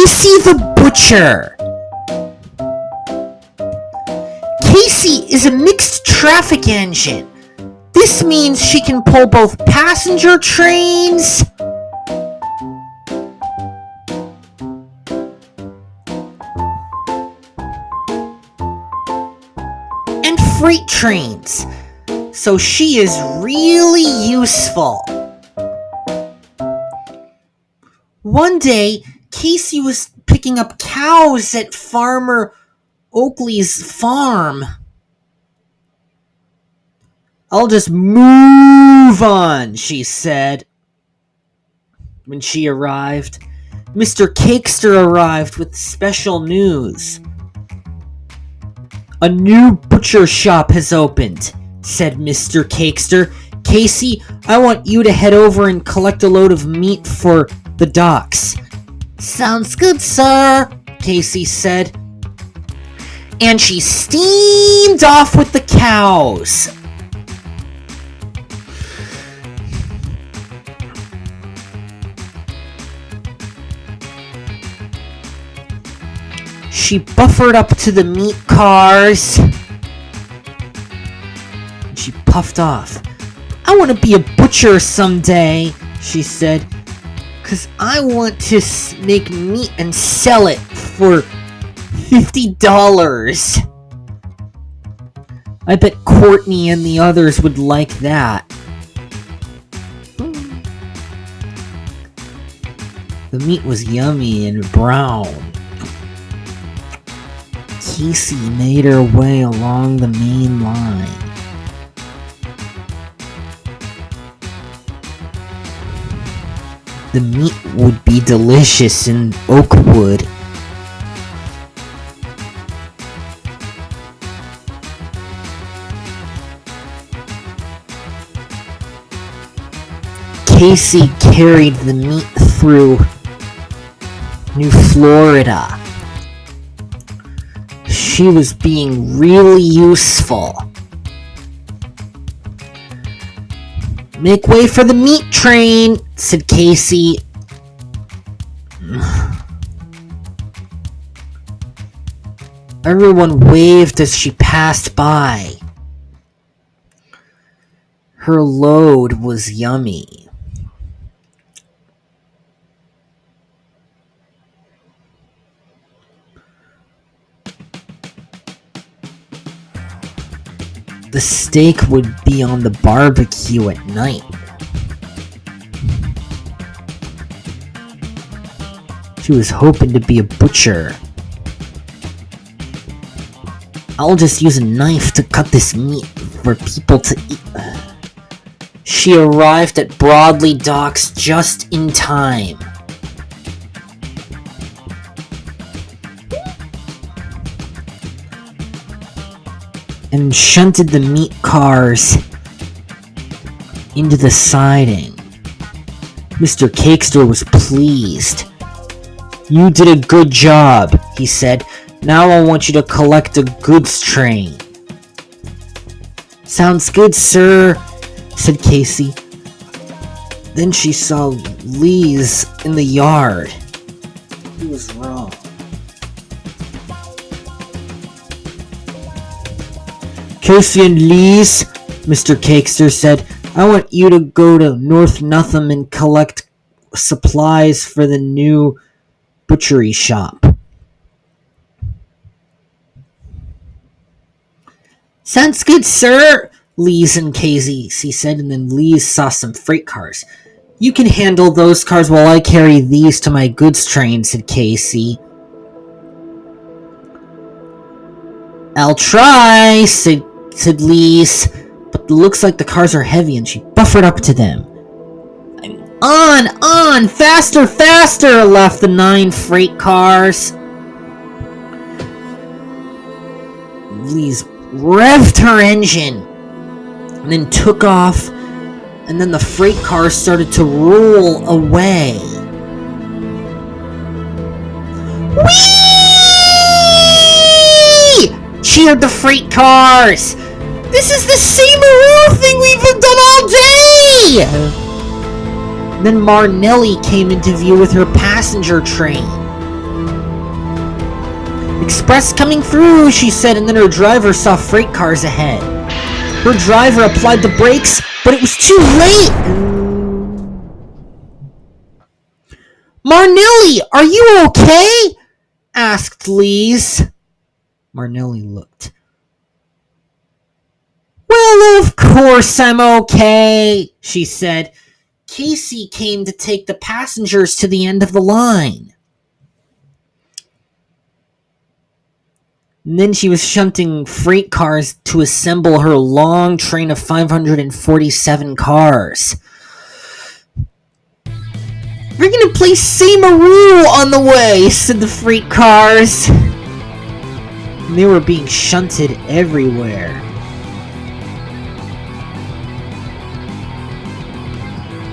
Casey the Butcher. Casey is a mixed traffic engine. This means she can pull both passenger trains and freight trains. So she is really useful. One day, Casey was picking up cows at Farmer Oakley's farm. "I'll just move on," she said. When she arrived, Mr. Cakester arrived with special news. "A new butcher shop has opened," said Mr. Cakester. "Casey, I want you to head over and collect a load of meat for the docks." "Sounds good, sir," Casey said. And she steamed off with the cows. She buffered up to the meat cars. She puffed off. "I want to be a butcher someday," she said, "'cause I want to make meat and sell it for $50. I bet Courtney and the others would like that." The meat was yummy and brown. Casey made her way along the main line. The meat would be delicious in Oakwood. Casey carried the meat through New Florida. She was being really useful. "Make way for the meat train," said Casey. Everyone waved as she passed by. Her load was yummy. The steak would be on the barbecue at night. She was hoping to be a butcher. "I'll just use a knife to cut this meat for people to eat." She arrived at Broadley Docks just in time. And shunted the meat cars into the siding. Mr. Cakester was pleased. "You did a good job," he said. "Now I want you to collect a goods train." "Sounds good, sir," said Casey. Then she saw Lise in the yard. He was wrong. "Casey and Lise," Mr. Cakester said, "I want you to go to North Nutham and collect supplies for the new butchery shop." "Sounds good, sir," Lise and Casey said, and then Lise saw some freight cars. "You can handle those cars while I carry these to my goods train," said Casey. "I'll try," said Lise, "but it looks like the cars are heavy," and she buffered up to them. On, faster, faster, laughed the 9 freight cars. Lise revved her engine and then took off, and then the freight cars started to roll away. Whee! Cheered the freight cars. "This is the same thing we've done all day!" Then Marnelli came into view with her passenger train. "Express coming through," she said, and then her driver saw freight cars ahead. Her driver applied the brakes, but it was too late. "Marnelli, are you okay?" asked Lise. Marnelli looked. "Well, of course I'm okay," she said. "Casey came to take the passengers to the end of the line." And then she was shunting freight cars to assemble her long train of 547 cars. "We're gonna play Seimaru on the way," said the freight cars. And they were being shunted everywhere.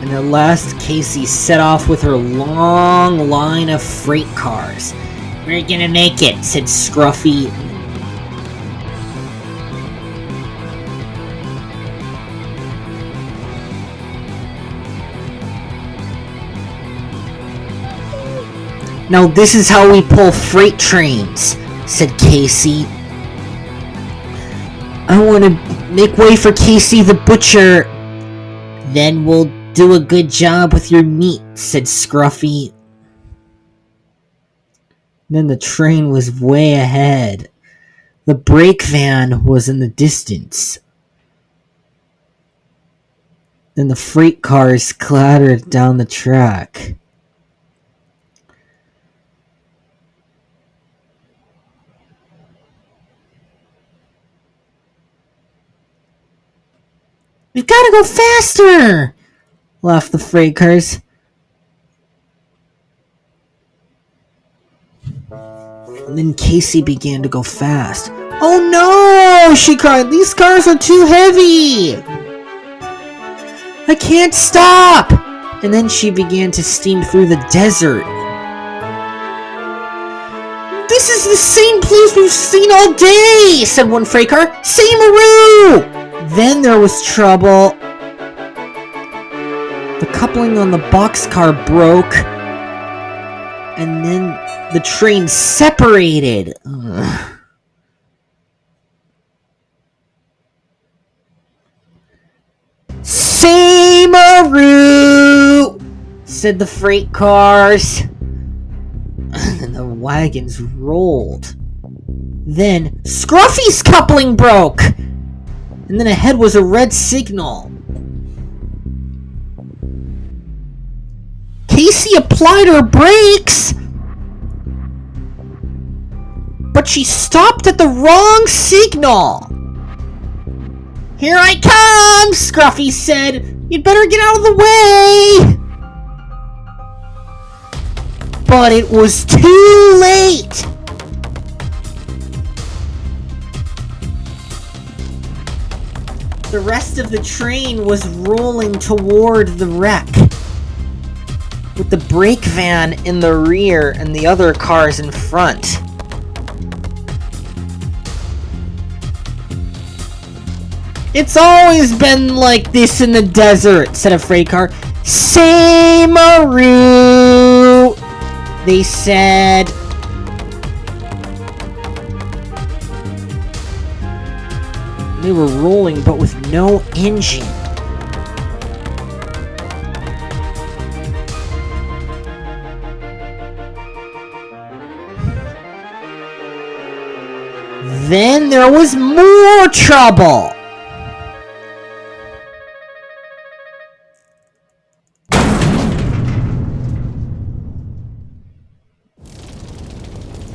And at last, Casey set off with her long line of freight cars. "We're gonna make it," said Scruffy. "Now this is how we pull freight trains," said Casey. "I want to make way for Casey the butcher." "Then we'll do a good job with your meat," said Scruffy. Then the train was way ahead. The brake van was in the distance. Then the freight cars clattered down the track. "We've got to go faster!" laughed the freight cars. And then Casey began to go fast. "Oh no!" she cried. "These cars are too heavy! I can't stop!" And then she began to steam through the desert. "This is the same place we've seen all day," said one freight car. "Seimaru!" Then there was trouble. The coupling on the boxcar broke, and then the train separated. "Seimaru!" said the freight cars. And the wagons rolled. Then Scruffy's coupling broke. And then ahead was a red signal. Casey applied her brakes, but she stopped at the wrong signal. "Here I come," Scruffy said. "You'd better get out of the way." But it was too late. The rest of the train was rolling toward the wreck, with the brake van in the rear and the other cars in front. "It's always been like this in the desert," said a freight car. "Seimaru," they said. They were rolling, but with no engine. Then there was more trouble.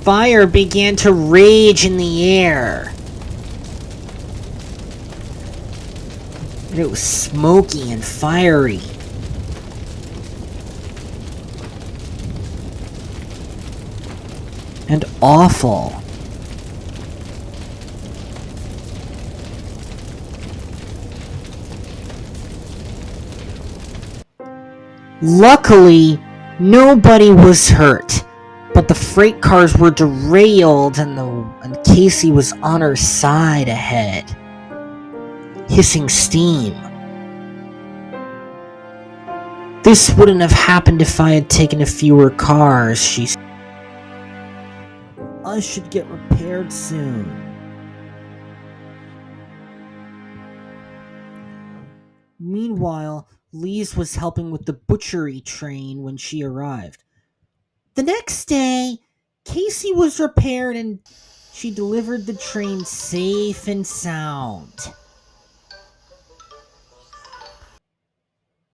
Fire began to rage in the air. It was smoky and fiery. And awful. Luckily, nobody was hurt, but the freight cars were derailed and Casey was on her side ahead, hissing steam. "This wouldn't have happened if I had taken a fewer cars," she said. I should get repaired soon. Meanwhile, Lise was helping with the butchery train when she arrived. The next day, Casey was repaired and she delivered the train safe and sound.